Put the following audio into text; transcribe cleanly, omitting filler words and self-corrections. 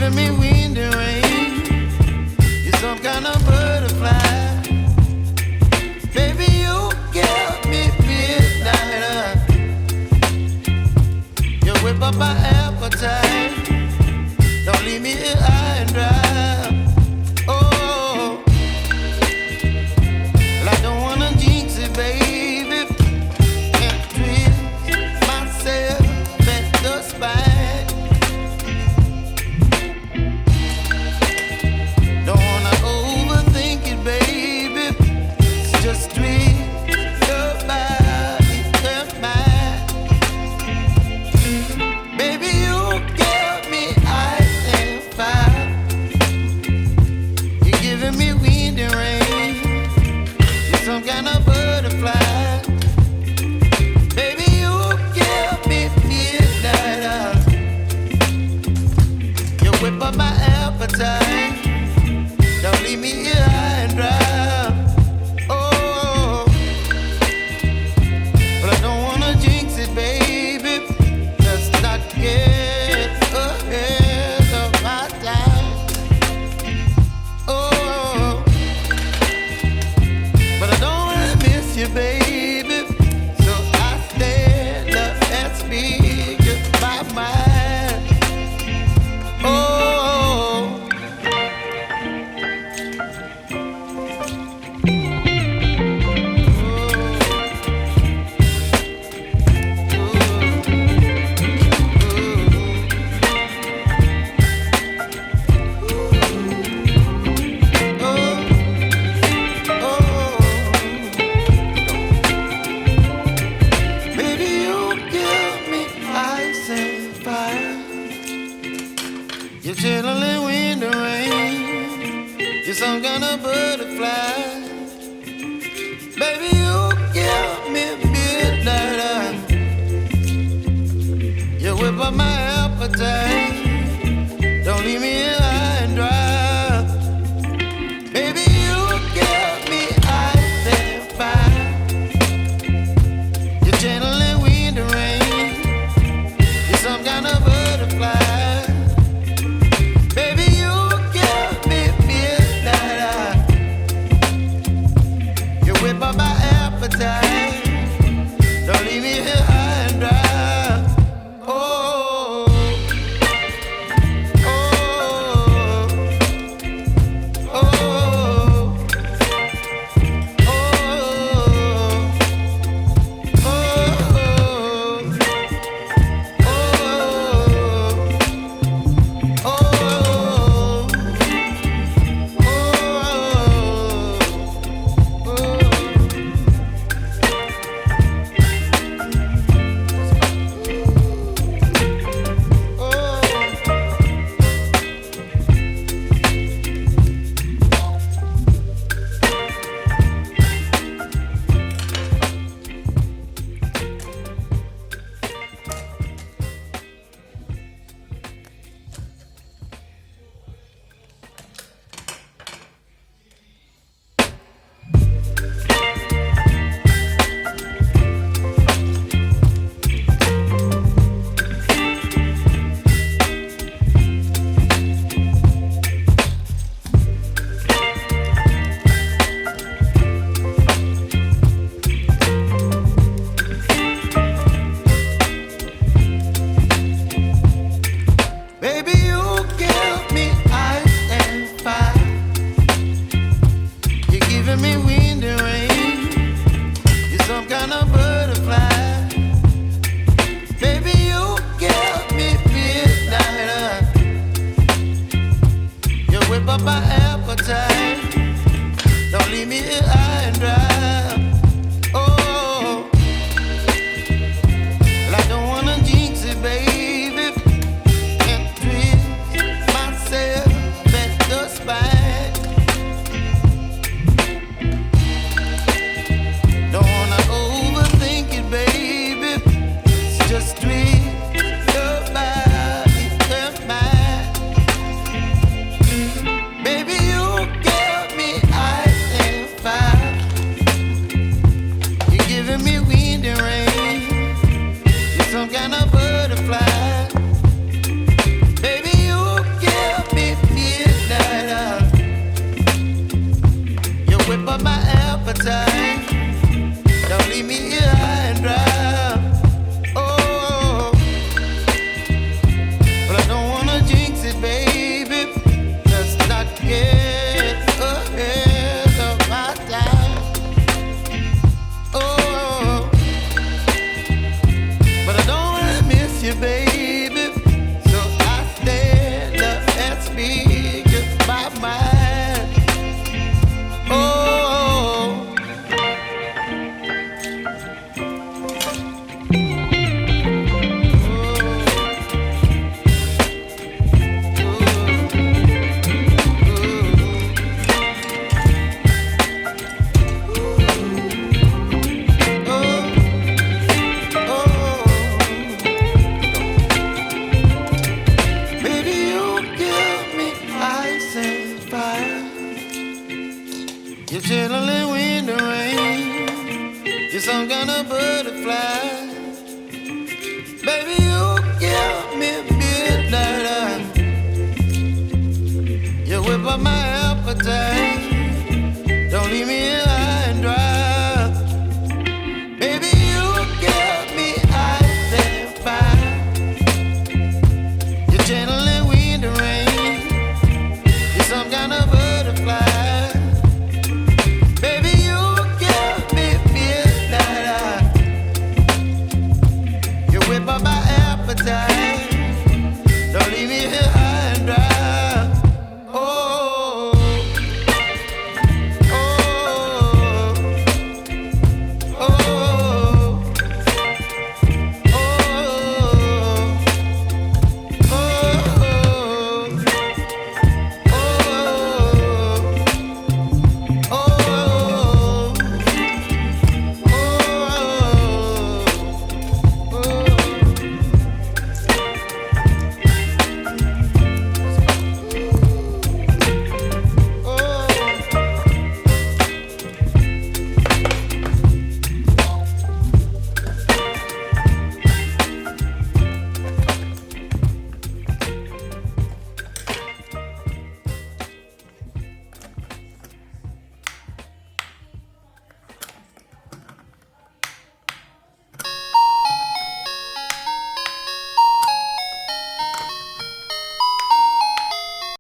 giving me wind and rain. You're some kind of butterfly. Baby, you give me midnight. You whip up my appetite. Don't leave me here high and dry. Oh, well, I don't wanna jinx it, baby. Can't twist myself at the spine. Don't wanna overthink it, baby. It's just twist your body and mine. Baby, you give me ice and fire. You're giving me wind and rain. You're some kind of butterfly. Baby, you give me midnight. You whip up my appetite. Don't leave me here high and dry. Oh, but I don't wanna jinx it, baby. Let's not get ahead of my time. Oh, but I don't wanna miss you, baby. So I stand up and speak my mind. Oh. Baby, you give me ice and fire. You're chilling wind and rain. You're some kind of butterfly. Baby, you give me midnight. You whip up my appetite. Don't leave me here high and dry. Baby, you give me ice and fire. You're channeling wind and rain. You're some kind of butterfly. Baby, you give me midnight. You whip up my appetite. Don't leave me here high and dry. Oh, oh, oh, oh, baby, you give me ice and fire. You're giving me wind and rain. You're some kind of butterfly. Baby, you give me midnight. You whip up my appetite. Don't leave me here high and dry. Oh, well, I don't wanna jinx it, baby. Can't twist myself at the spine. Don't wanna overthink it, baby. It's just twist your body and mine. Baby, you give me ice and fire. up my appetite. Don't leave me here